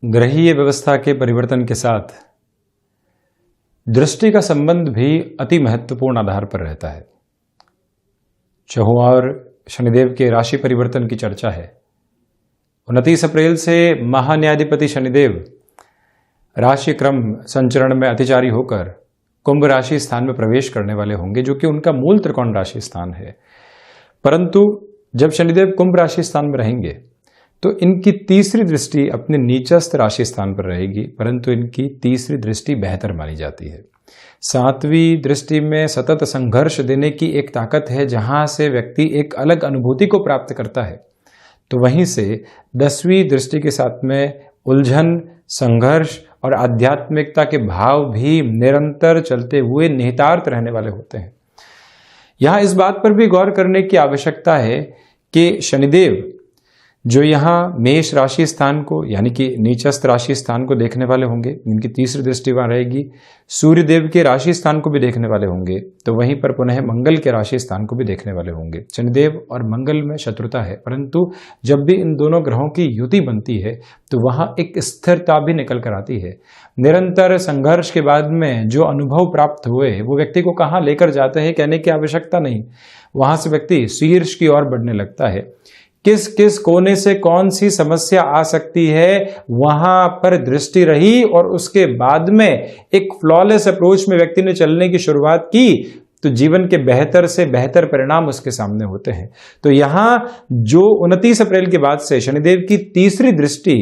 ग्रहीय व्यवस्था के परिवर्तन के साथ दृष्टि का संबंध भी अति महत्वपूर्ण आधार पर रहता है। चौहान शनिदेव के राशि परिवर्तन की चर्चा है। 29 अप्रैल से महान्याधिपति शनिदेव राशि क्रम संचरण में अतिचारी होकर कुंभ राशि स्थान में प्रवेश करने वाले होंगे, जो कि उनका मूल त्रिकोण राशि स्थान है। परंतु जब शनिदेव कुंभ राशि स्थान में रहेंगे तो इनकी तीसरी दृष्टि अपने नीचस्थ राशि स्थान पर रहेगी, परंतु इनकी तीसरी दृष्टि बेहतर मानी जाती है। सातवीं दृष्टि में सतत संघर्ष देने की एक ताकत है, जहां से व्यक्ति एक अलग अनुभूति को प्राप्त करता है। तो वहीं से 10वीं दृष्टि के साथ में उलझन, संघर्ष और आध्यात्मिकता के भाव भी निरंतर चलते हुए निहितार्थ रहने वाले होते हैं। यहां इस बात पर भी गौर करने की आवश्यकता है कि शनिदेव जो यहाँ मेष राशि स्थान को यानी कि नीचस्थ राशि स्थान को देखने वाले होंगे, इनकी तीसरी दृष्टि वहां रहेगी। सूर्य देव के राशि स्थान को भी देखने वाले होंगे, तो वहीं पर पुनः मंगल के राशि स्थान को भी देखने वाले होंगे। शनिदेव और मंगल में शत्रुता है, परंतु जब भी इन दोनों ग्रहों की युति बनती है तो वहां एक स्थिरता भी निकल कर आती है। निरंतर संघर्ष के बाद में जो अनुभव प्राप्त हुए वो व्यक्ति को कहाँ लेकर जाते हैं कहने की आवश्यकता नहीं, वहां से व्यक्ति शीर्ष की ओर बढ़ने लगता है। किस किस कोने से कौन सी समस्या आ सकती है वहां पर दृष्टि रही और उसके बाद में एक फ्लॉलेस अप्रोच में व्यक्ति ने चलने की शुरुआत की तो जीवन के बेहतर से बेहतर परिणाम उसके सामने होते हैं। तो यहां जो 29 अप्रैल के बाद से शनिदेव की तीसरी दृष्टि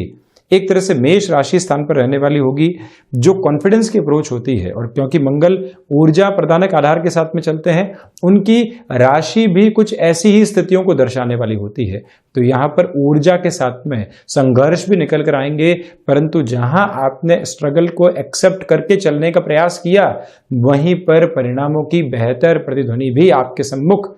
एक तरह से मेष राशि स्थान पर रहने वाली होगी, जो कॉन्फिडेंस की अप्रोच होती है। और क्योंकि मंगल ऊर्जा प्रदानक आधार के साथ में चलते हैं, उनकी राशि भी कुछ ऐसी ही स्थितियों को दर्शाने वाली होती है। तो यहाँ पर ऊर्जा के साथ में संघर्ष भी निकल कर आएंगे, परंतु जहां आपने स्ट्रगल को एक्सेप्ट करके चलने का प्रयास किया वहीं पर परिणामों की बेहतर प्रतिध्वनि भी आपके सम्मुख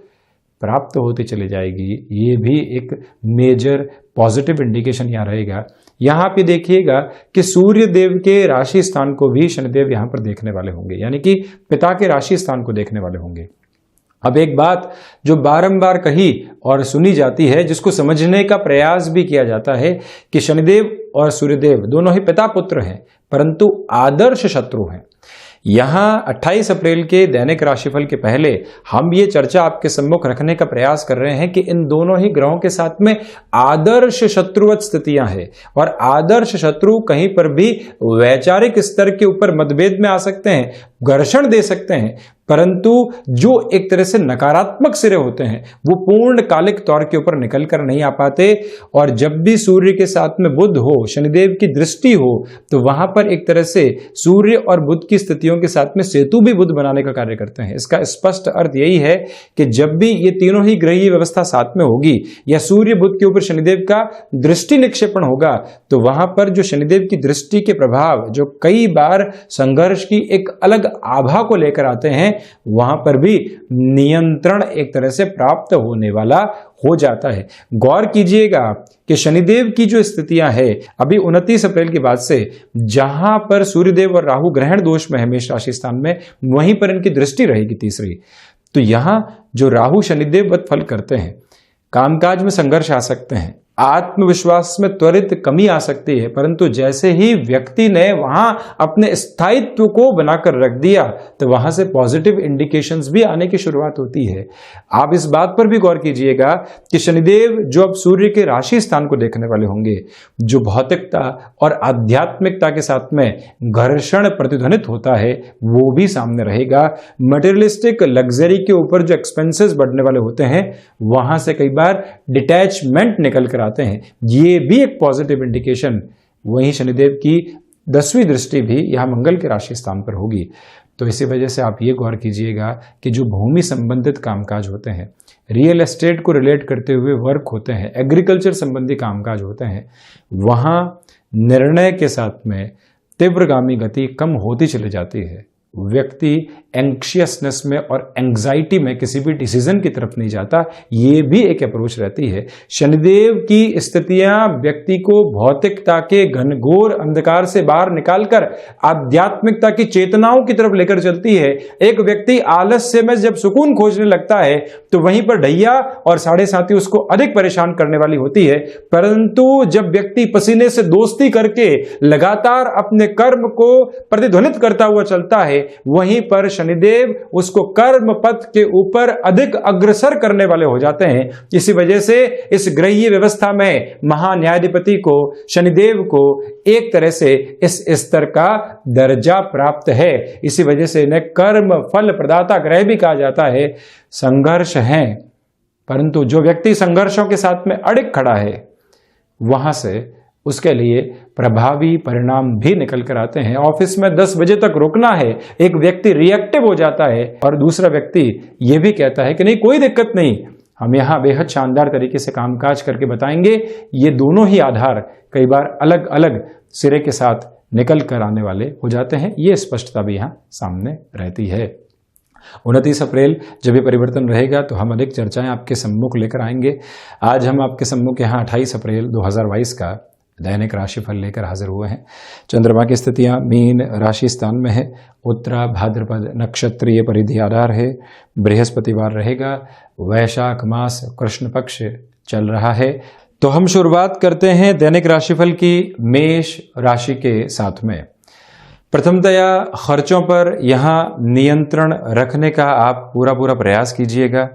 प्राप्त होती चली जाएगी। ये भी एक मेजर पॉजिटिव इंडिकेशन यहाँ रहेगा। यहाँ पे देखिएगा कि सूर्य देव के राशि स्थान को भी शनिदेव यहाँ पर देखने वाले होंगे, यानी कि पिता के राशि स्थान को देखने वाले होंगे। अब एक बात जो बारंबार कही और सुनी जाती है, जिसको समझने का प्रयास भी किया जाता है कि शनिदेव और सूर्यदेव दोनों ही पिता पुत्र हैं, परंतु आदर्श शत्रु हैं। यहां 28 अप्रैल के दैनिक राशिफल के पहले हम ये चर्चा आपके सम्मुख रखने का प्रयास कर रहे हैं कि इन दोनों ही ग्रहों के साथ में आदर्श शत्रुवत स्थितियां हैं, और आदर्श शत्रु कहीं पर भी वैचारिक स्तर के ऊपर मतभेद में आ सकते हैं, घर्षण दे सकते हैं, परंतु जो एक तरह से नकारात्मक सिरे होते हैं वो पूर्ण कालिक तौर के ऊपर निकल कर नहीं आ पाते। और जब भी सूर्य के साथ में बुध हो, शनिदेव की दृष्टि हो, तो वहां पर एक तरह से सूर्य और बुध की स्थितियों के साथ में सेतु भी बुध बनाने का कार्य करते हैं। इसका स्पष्ट अर्थ यही है कि जब भी ये तीनों ही ग्रहीय व्यवस्था साथ में होगी या सूर्य बुध के ऊपर शनिदेव का दृष्टि निक्षेपण होगा, तो वहां पर जो शनिदेव की दृष्टि के प्रभाव जो कई बार संघर्ष की एक अलग आभा को लेकर आते हैं, वहां पर भी नियंत्रण एक तरह से प्राप्त होने वाला हो जाता है। गौर कीजिएगा कि शनिदेव की जो स्थितियां है अभी 29 अप्रैल के बाद से, जहां पर सूर्यदेव और राहु ग्रहण दोष में है मेष राशि स्थान में, वहीं पर इनकी दृष्टि रहेगी तीसरी। तो यहां जो राहु शनिदेव वत फल करते हैं, कामकाज में संघर्ष आ सकते हैं, आत्मविश्वास में त्वरित कमी आ सकती है, परंतु जैसे ही व्यक्ति ने वहां अपने स्थायित्व को बनाकर रख दिया तो वहां से पॉजिटिव इंडिकेशंस भी आने की शुरुआत होती है। आप इस बात पर भी गौर कीजिएगा कि शनिदेव जो अब सूर्य के राशि स्थान को देखने वाले होंगे, जो भौतिकता और आध्यात्मिकता के साथ में घर्षण प्रतिध्वनित होता है वो भी सामने रहेगा। मटेरियलिस्टिक लग्जरी के ऊपर जो एक्सपेंसेस बढ़ने वाले होते हैं, वहां से कई बार डिटैचमेंट निकल कर आते हैं, ये भी एक पॉजिटिव इंडिकेशन। वहीं शनिदेव की 10वीं दृष्टि भी यहां मंगल के राशि स्थान पर होगी। तो इसी वजह से आप ये गौर कीजिएगा कि जो भूमि संबंधित कामकाज होते हैं, रियल एस्टेट को रिलेट करते हुए वर्क होते हैं, एग्रीकल्चर संबंधी कामकाज होते हैं, वहां निर्णय के साथ में तीव्रगामी गति कम होती चली जाती है। व्यक्ति एंक्शियसनेस में और एंग्जाइटी में किसी भी डिसीजन की तरफ नहीं जाता। ये भी एक अप्रोच रहती है। शनिदेव की स्थितियां व्यक्ति को भौतिकता के घनघोर अंधकार से बाहर निकालकर आध्यात्मिकता की चेतनाओं की तरफ लेकर चलती है। एक व्यक्ति आलस्य में जब सुकून खोजने लगता है तो वहीं पर ढैया और साढ़े साथी उसको अधिक परेशान करने वाली होती है। परंतु जब व्यक्ति पसीने से दोस्ती करके लगातार अपने कर्म को प्रतिध्वनित करता हुआ चलता है, वहीं पर शनिदेव उसको कर्म पथ के ऊपर अधिक अग्रसर करने वाले हो जाते हैं। इसी वजह से इस ग्रहीय व्यवस्था में महान्यायाधिपति को, शनिदेव को एक तरह से इस स्तर का दर्जा प्राप्त है। इसी वजह से इन्हें कर्म फल प्रदाता ग्रह भी कहा जाता है। संघर्ष है, परंतु जो व्यक्ति संघर्षों के साथ में अड़िग खड़ा है, वहां से उसके लिए प्रभावी परिणाम भी निकल कर आते हैं। ऑफिस में 10 बजे तक रुकना है, एक व्यक्ति रिएक्टिव हो जाता है और दूसरा व्यक्ति यह भी कहता है कि नहीं, कोई दिक्कत नहीं, हम यहां बेहद शानदार तरीके से कामकाज करके बताएंगे। ये दोनों ही आधार कई बार अलग अलग सिरे के साथ निकल कर आने वाले हो जाते हैं। ये स्पष्टता भी यहां सामने रहती है। 29 अप्रैल जब ये परिवर्तन रहेगा तो हम अधिक चर्चाएं आपके सम्मुख लेकर आएंगे। आज हम आपके सम्मुख यहाँ 28 अप्रैल 2022 का दैनिक राशिफल लेकर हाजिर हुए हैं। चंद्रमा की स्थितियां मीन राशि स्थान में है। उत्तरा भाद्रपद नक्षत्रीय परिधि आधार है। बृहस्पतिवार रहेगा। वैशाख मास कृष्ण पक्ष चल रहा है। तो हम शुरुआत करते हैं दैनिक राशिफल की मेष राशि के साथ में। प्रथमतया खर्चों पर यहाँ नियंत्रण रखने का आप पूरा प्रयास कीजिएगा।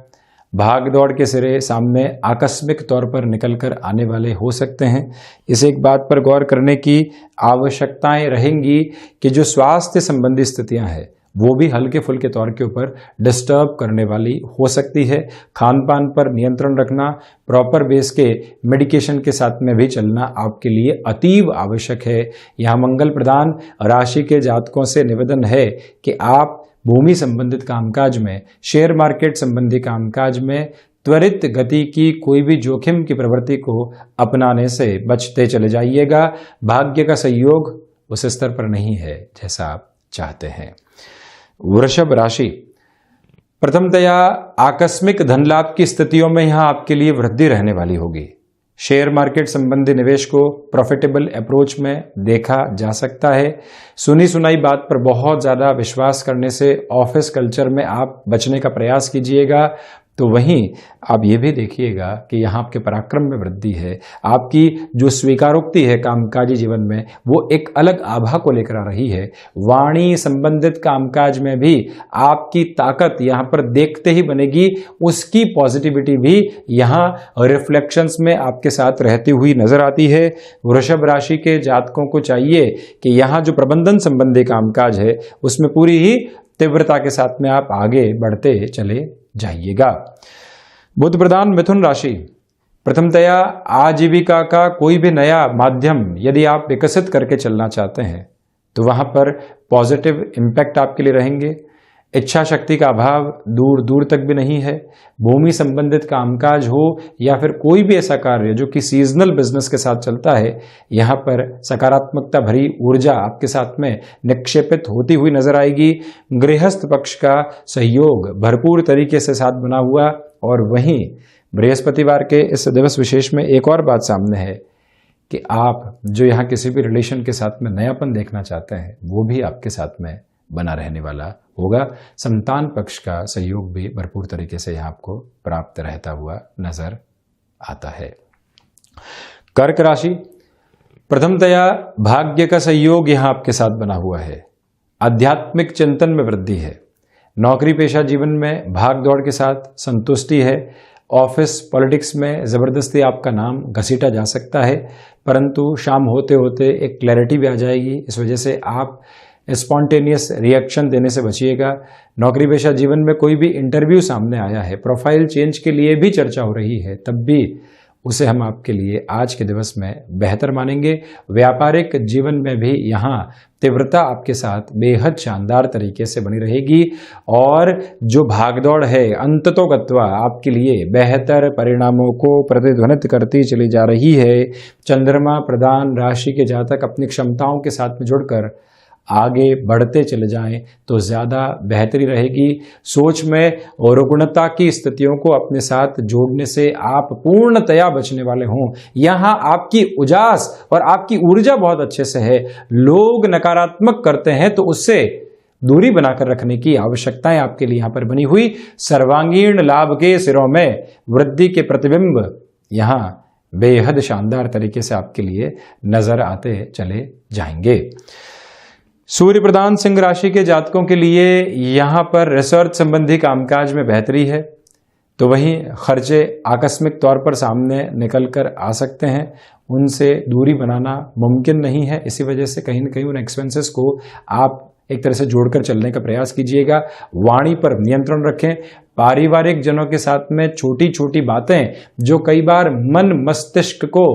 भाग दौड़ के सिरे सामने आकस्मिक तौर पर निकलकर आने वाले हो सकते हैं। इस एक बात पर गौर करने की आवश्यकताएं रहेंगी कि जो स्वास्थ्य संबंधी स्थितियां हैं वो भी हल्के फुल्के तौर के ऊपर डिस्टर्ब करने वाली हो सकती है। खान पान पर नियंत्रण रखना, प्रॉपर बेस के मेडिकेशन के साथ में भी चलना आपके लिए अतीव आवश्यक है। यहाँ मंगल प्रदान राशि के जातकों से निवेदन है कि आप भूमि संबंधित कामकाज में, शेयर मार्केट संबंधी कामकाज में त्वरित गति की कोई भी जोखिम की प्रवृत्ति को अपनाने से बचते चले जाइएगा। भाग्य का सहयोग उस स्तर पर नहीं है जैसा आप चाहते हैं। वृषभ राशि, प्रथमतया आकस्मिक धन लाभ की स्थितियों में यहां आपके लिए वृद्धि रहने वाली होगी। शेयर मार्केट संबंधी निवेश को प्रॉफिटेबल अप्रोच में देखा जा सकता है। सुनी सुनाई बात पर बहुत ज़्यादा विश्वास करने से ऑफिस कल्चर में आप बचने का प्रयास कीजिएगा। तो वहीं आप ये भी देखिएगा कि यहाँ आपके पराक्रम में वृद्धि है। आपकी जो स्वीकारोक्ति है कामकाजी जीवन में वो एक अलग आभा को लेकर आ रही है। वाणी संबंधित कामकाज में भी आपकी ताकत यहाँ पर देखते ही बनेगी। उसकी पॉजिटिविटी भी यहाँ रिफ्लेक्शंस में आपके साथ रहती हुई नजर आती है। वृषभ राशि के जातकों को चाहिए कि यहाँ जो प्रबंधन संबंधी कामकाज है उसमें पूरी ही तीव्रता के साथ में आप आगे बढ़ते चले जाइएगा। बुध प्रधान मिथुन राशि, प्रथमतया आजीविका का कोई भी नया माध्यम यदि आप विकसित करके चलना चाहते हैं तो वहां पर पॉजिटिव इम्पैक्ट आपके लिए रहेंगे। इच्छा शक्ति का अभाव दूर दूर तक भी नहीं है। भूमि संबंधित कामकाज हो या फिर कोई भी ऐसा कार्य जो कि सीजनल बिजनेस के साथ चलता है, यहाँ पर सकारात्मकता भरी ऊर्जा आपके साथ में निक्षेपित होती हुई नजर आएगी। गृहस्थ पक्ष का सहयोग भरपूर तरीके से साथ बना हुआ। और वहीं बृहस्पतिवार के इस दिवस विशेष में एक और बात सामने है कि आप जो यहाँ किसी भी रिलेशन के साथ में नयापन देखना चाहते हैं वो भी आपके साथ में बना रहने वाला होगा। संतान पक्ष का सहयोग भी भरपूर तरीके से यहाँ आपको प्राप्त रहता हुआ नजर आता है। कर्क राशि, प्रथमतया भाग्य का सहयोग यहाँ आपके साथ बना हुआ है। आध्यात्मिक चिंतन में वृद्धि है। नौकरी पेशा जीवन में भाग दौड़ के साथ संतुष्टि है। ऑफिस पॉलिटिक्स में ज़बरदस्ती आपका नाम घसीटा जा सकता है, परंतु शाम होते होते एक क्लैरिटी भी आ जाएगी। इस वजह से आप स्पॉन्टेनियस रिएक्शन देने से बचिएगा। नौकरी पेशा जीवन में कोई भी इंटरव्यू सामने आया है, प्रोफाइल चेंज के लिए भी चर्चा हो रही है, तब भी उसे हम आपके लिए आज के दिवस में बेहतर मानेंगे। व्यापारिक जीवन में भी यहाँ तीव्रता आपके साथ बेहद शानदार तरीके से बनी रहेगी और जो भागदौड़ है अंततोगत्वा आपके लिए बेहतर परिणामों को प्रतिध्वनित करती चली जा रही है। चंद्रमा प्रधान राशि के जातक अपनी क्षमताओं के साथ में जुड़कर आगे बढ़ते चले जाएं तो ज़्यादा बेहतरी रहेगी। सोच में और रुग्णता की स्थितियों को अपने साथ जोड़ने से आप पूर्णतया बचने वाले हों। यहाँ आपकी उजास और आपकी ऊर्जा बहुत अच्छे से है। लोग नकारात्मक करते हैं तो उससे दूरी बनाकर रखने की आवश्यकताएं आपके लिए यहां पर बनी हुई। सर्वांगीण लाभ के सिरों में वृद्धि के प्रतिबिंब यहां बेहद शानदार तरीके से आपके लिए नजर आते चले जाएंगे। सूर्य प्रधान सिंह राशि के जातकों के लिए यहां पर रिसर्च संबंधी कामकाज में बेहतरी है, तो वहीं खर्चे आकस्मिक तौर पर सामने निकल कर आ सकते हैं, उनसे दूरी बनाना मुमकिन नहीं है। इसी वजह से कहीं ना कहीं उन एक्सपेंसेस को आप एक तरह से जोड़कर चलने का प्रयास कीजिएगा। वाणी पर नियंत्रण रखें। पारिवारिक जनों के साथ में छोटी छोटी बातें जो कई बार मन मस्तिष्क को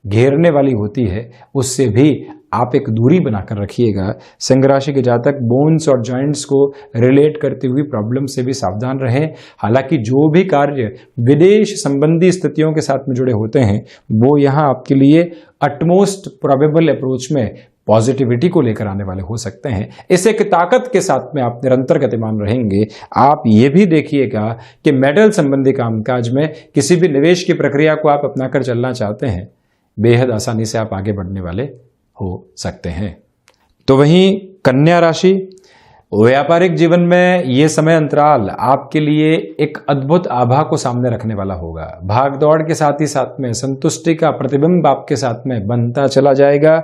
घेरने वाली होती है, उससे भी आप एक दूरी बनाकर रखिएगा। सिंह राशि के जातक बोन्स और जॉइंट्स को रिलेट करती हुई प्रॉब्लम से भी सावधान रहें। हालांकि जो भी कार्य विदेश संबंधी स्थितियों के साथ में जुड़े होते हैं वो यहाँ आपके लिए अटमोस्ट प्रोबेबल अप्रोच में पॉजिटिविटी को लेकर आने वाले हो सकते हैं। इस एक ताकत के साथ में आप निरंतर गतिमान रहेंगे। आप ये भी देखिएगा कि मेडल संबंधी कामकाज में किसी भी निवेश की प्रक्रिया को आप अपनाकर चलना चाहते हैं, बेहद आसानी से आप आगे बढ़ने वाले हो सकते हैं। तो वहीं कन्या राशि, व्यापारिक जीवन में ये समय अंतराल आपके लिए एक अद्भुत आभा को सामने रखने वाला होगा। भाग दौड़ के साथ ही साथ में संतुष्टि का प्रतिबिंब आपके साथ में बनता चला जाएगा।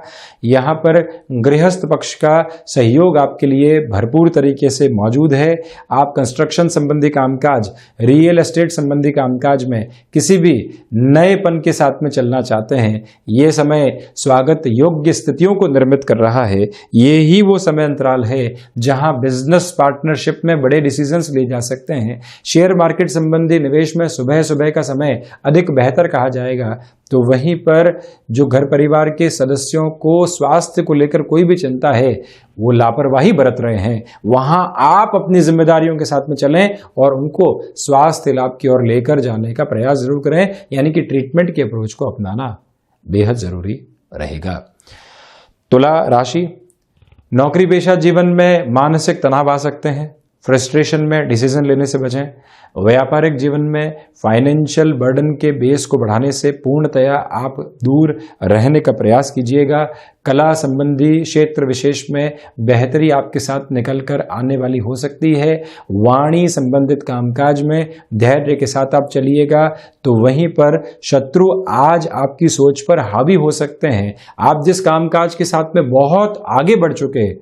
यहाँ पर गृहस्थ पक्ष का सहयोग आपके लिए भरपूर तरीके से मौजूद है। आप कंस्ट्रक्शन संबंधी कामकाज, रियल एस्टेट संबंधी कामकाज में किसी भी नएपन के साथ में चलना चाहते हैं, ये समय स्वागत योग्य स्थितियों को निर्मित कर रहा है। ये ही वो समय अंतराल है जहां बिजनेस पार्टनरशिप में बड़े डिसीजंस लिए जा सकते हैं। शेयर मार्केट संबंधी निवेश में सुबह सुबह का समय अधिक बेहतर कहा जाएगा। तो वहीं पर जो घर परिवार के सदस्यों को स्वास्थ्य को लेकर कोई भी चिंता है, वो लापरवाही बरत रहे हैं, वहां आप अपनी जिम्मेदारियों के साथ में चलें और उनको स्वास्थ्य लाभ की ओर लेकर जाने का प्रयास जरूर करें। यानी कि ट्रीटमेंट के अप्रोच को अपनाना बेहद जरूरी रहेगा। तुला राशि, नौकरी पेशा जीवन में मानसिक तनाव आ सकते हैं, फ्रस्ट्रेशन में डिसीजन लेने से बचें। व्यापारिक जीवन में फाइनेंशियल बर्डन के बेस को बढ़ाने से पूर्णतया आप दूर रहने का प्रयास कीजिएगा। कला संबंधी क्षेत्र विशेष में बेहतरी आपके साथ निकल कर आने वाली हो सकती है। वाणी संबंधित कामकाज में धैर्य के साथ आप चलिएगा। तो वहीं पर शत्रु आज आपकी सोच पर हावी हो सकते हैं। आप जिस कामकाज के साथ में बहुत आगे बढ़ चुके,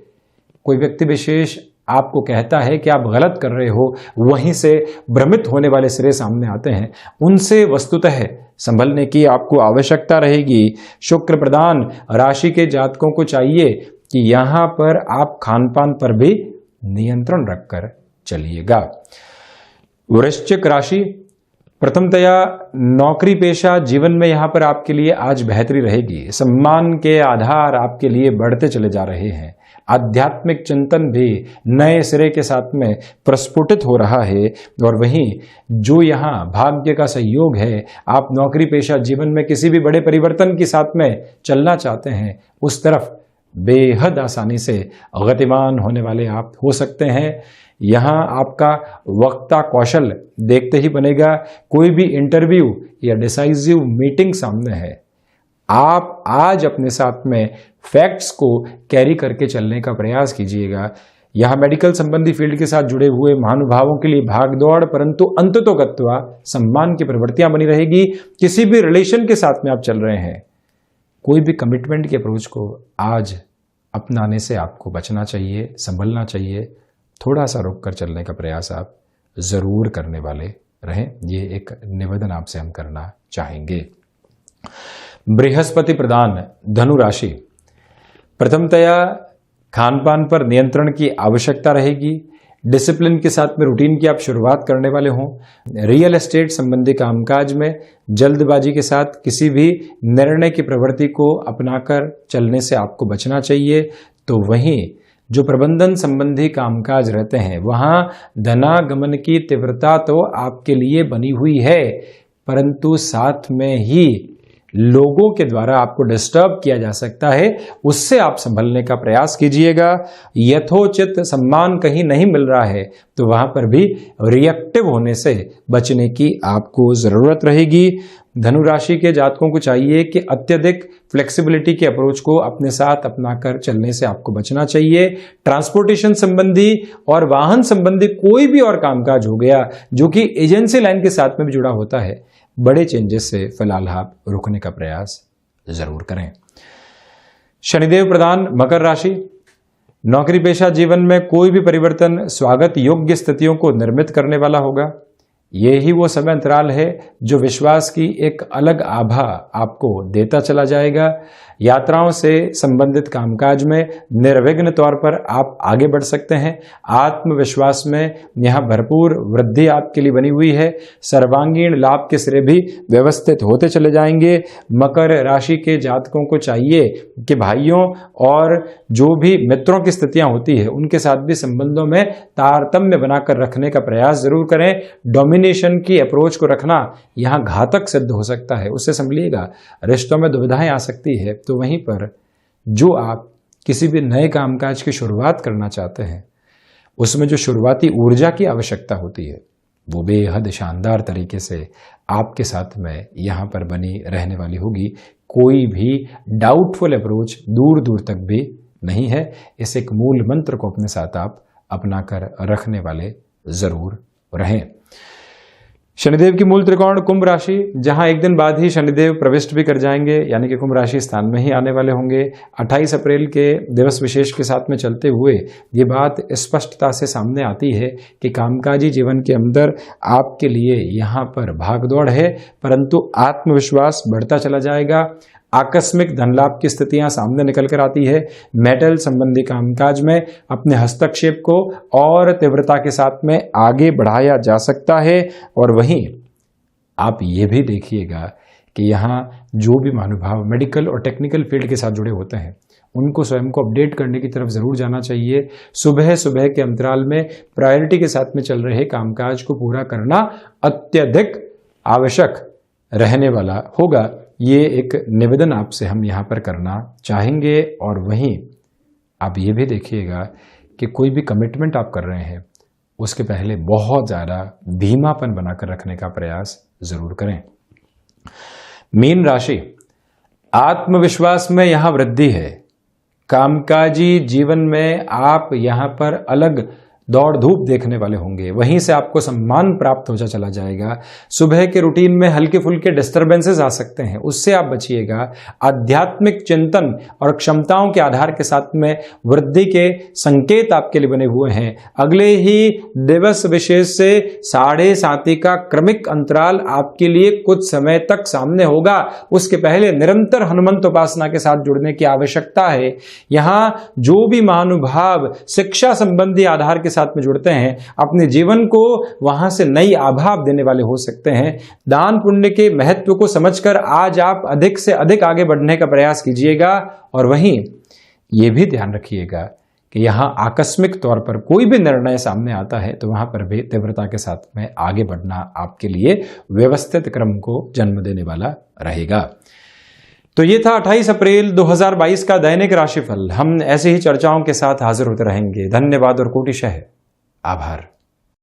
कोई व्यक्ति विशेष आपको कहता है कि आप गलत कर रहे हो, वहीं से भ्रमित होने वाले सिरे सामने आते हैं, उनसे वस्तुतः संभलने की आपको आवश्यकता रहेगी। शुक्र प्रधान राशि के जातकों को चाहिए कि यहां पर आप खानपान पर भी नियंत्रण रखकर चलिएगा। वृश्चिक राशि, प्रथमतया नौकरी पेशा जीवन में यहां पर आपके लिए आज बेहतरी रहेगी। सम्मान के आधार आपके लिए बढ़ते चले जा रहे हैं। आध्यात्मिक चिंतन भी नए सिरे के साथ में प्रस्फुटित हो रहा है। और वहीं जो यहाँ भाग्य का सहयोग है, आप नौकरी पेशा जीवन में किसी भी बड़े परिवर्तन के साथ में चलना चाहते हैं, उस तरफ बेहद आसानी से गतिमान होने वाले आप हो सकते हैं। यहाँ आपका वक्ता कौशल देखते ही बनेगा। कोई भी इंटरव्यू या डिसाइसिव मीटिंग सामने है, आप आज अपने साथ में फैक्ट्स को कैरी करके चलने का प्रयास कीजिएगा। यहाँ मेडिकल संबंधी फील्ड के साथ जुड़े हुए महानुभावों के लिए भागदौड़, परंतु अंततोगत्वा सम्मान की प्रवृत्तियां बनी रहेगी। किसी भी रिलेशन के साथ में आप चल रहे हैं, कोई भी कमिटमेंट के अप्रोच को आज अपनाने से आपको बचना चाहिए, संभलना चाहिए। थोड़ा सा रुक कर चलने का प्रयास आप जरूर करने वाले रहें, ये एक निवेदन आपसे हम करना चाहेंगे। बृहस्पति प्रधान धनु राशि, प्रथमतया खानपान पर नियंत्रण की आवश्यकता रहेगी। डिसिप्लिन के साथ में रूटीन की आप शुरुआत करने वाले हों। रियल एस्टेट संबंधी कामकाज में जल्दबाजी के साथ किसी भी निर्णय की प्रवृत्ति को अपनाकर चलने से आपको बचना चाहिए। तो वहीं जो प्रबंधन संबंधी कामकाज रहते हैं, वहां धनागमन की तीव्रता तो आपके लिए बनी हुई है, परंतु साथ में ही लोगों के द्वारा आपको डिस्टर्ब किया जा सकता है, उससे आप संभलने का प्रयास कीजिएगा। यथोचित सम्मान कहीं नहीं मिल रहा है तो वहां पर भी रिएक्टिव होने से बचने की आपको जरूरत रहेगी। धनु राशि के जातकों को चाहिए कि अत्यधिक फ्लेक्सिबिलिटी के अप्रोच को अपने साथ अपनाकर चलने से आपको बचना चाहिए। ट्रांसपोर्टेशन संबंधी और वाहन संबंधी कोई भी और कामकाज हो गया जो कि एजेंसी लाइन के साथ में भी जुड़ा होता है, बड़े चेंजेस से फिलहाल आप रुकने का प्रयास जरूर करें। शनिदेव प्रधान मकर राशि, नौकरी पेशा जीवन में कोई भी परिवर्तन स्वागत योग्य स्थितियों को निर्मित करने वाला होगा। ये ही वो समय अंतराल है जो विश्वास की एक अलग आभा आपको देता चला जाएगा। यात्राओं से संबंधित कामकाज में निर्विघ्न तौर पर आप आगे बढ़ सकते हैं। आत्मविश्वास में यहाँ भरपूर वृद्धि आपके लिए बनी हुई है। सर्वांगीण लाभ के सिरे भी व्यवस्थित होते चले जाएंगे। मकर राशि के जातकों को चाहिए कि भाइयों और जो भी मित्रों की स्थितियां होती है उनके साथ भी संबंधों में तारतम्य बनाकर रखने का प्रयास जरूर करें। डोमिनेशन की अप्रोच को रखना यहाँ घातक सिद्ध हो सकता है, उससे संभलिएगा। रिश्तों में दुविधाएं आ सकती है, तो वहीं पर जो आप किसी भी नए कामकाज की शुरुआत करना चाहते हैं उसमें जो शुरुआती ऊर्जा की आवश्यकता होती है वो बेहद शानदार तरीके से आपके साथ में यहाँ पर बनी रहने वाली होगी। कोई भी डाउटफुल अप्रोच दूर दूर तक भी नहीं है। इस एक मूल मंत्र को अपने साथ आप अपना कर रखने वाले जरूर रहें। शनिदेव की मूल त्रिकोण कुंभ राशि, जहां एक दिन बाद ही शनिदेव प्रविष्ट भी कर जाएंगे, यानी कि कुंभ राशि स्थान में ही आने वाले होंगे। 28 अप्रैल के दिवस विशेष के साथ में चलते हुए ये बात स्पष्टता से सामने आती है कि कामकाजी जीवन के अंदर आपके लिए यहाँ पर भागदौड़ है, परंतु आत्मविश्वास बढ़ता चला जाएगा। आकस्मिक धन लाभ की स्थितियां सामने निकल कर आती है। मेटल संबंधी कामकाज में अपने हस्तक्षेप को और तीव्रता के साथ में आगे बढ़ाया जा सकता है। और वहीं आप ये भी देखिएगा कि यहाँ जो भी महानुभाव मेडिकल और टेक्निकल फील्ड के साथ जुड़े होते हैं उनको स्वयं को अपडेट करने की तरफ जरूर जाना चाहिए। सुबह सुबह के अंतराल में प्रायोरिटी के साथ में चल रहे कामकाज को पूरा करना अत्यधिक आवश्यक रहने वाला होगा। ये एक निवेदन आपसे हम यहाँ पर करना चाहेंगे। और वहीं आप ये भी देखिएगा कि कोई भी कमिटमेंट आप कर रहे हैं उसके पहले बहुत ज़्यादा धीमापन बनाकर रखने का प्रयास जरूर करें। मीन राशि, आत्मविश्वास में यहाँ वृद्धि है। कामकाजी जीवन में आप यहाँ पर अलग दौड़ धूप देखने वाले होंगे, वहीं से आपको सम्मान प्राप्त होता चला जाएगा। सुबह के रूटीन में हल्के फुल्के डिस्टर्बेंसेस आ सकते हैं, उससे आप बचिएगा। आध्यात्मिक चिंतन और क्षमताओं के आधार के साथ में वृद्धि के संकेत आपके लिए बने हुए हैं। अगले ही दिवस विशेष से 7:30 का क्रमिक अंतराल आपके लिए कुछ समय तक सामने होगा। उसके पहले निरंतर हनुमंत उपासना के साथ जुड़ने की आवश्यकता है। यहाँ जो भी महानुभाव शिक्षा संबंधी आधार के साथ में जुड़ते हैं अपने जीवन को वहां से नई आभा देने वाले हो सकते हैं। दान पुण्य के महत्व को समझकर आज आप अधिक से अधिक आगे बढ़ने का प्रयास कीजिएगा। और वहीं यह भी ध्यान रखिएगा कि यहां आकस्मिक तौर पर कोई भी निर्णय सामने आता है तो वहां पर भी तीव्रता के साथ में आगे बढ़ना आपके लिए व्यवस्थित क्रम को जन्म देने वाला रहेगा। तो ये था 28 अप्रैल 2022 का दैनिक राशिफल। हम ऐसे ही चर्चाओं के साथ हाजिर होते रहेंगे। धन्यवाद और कोटिशः आभार।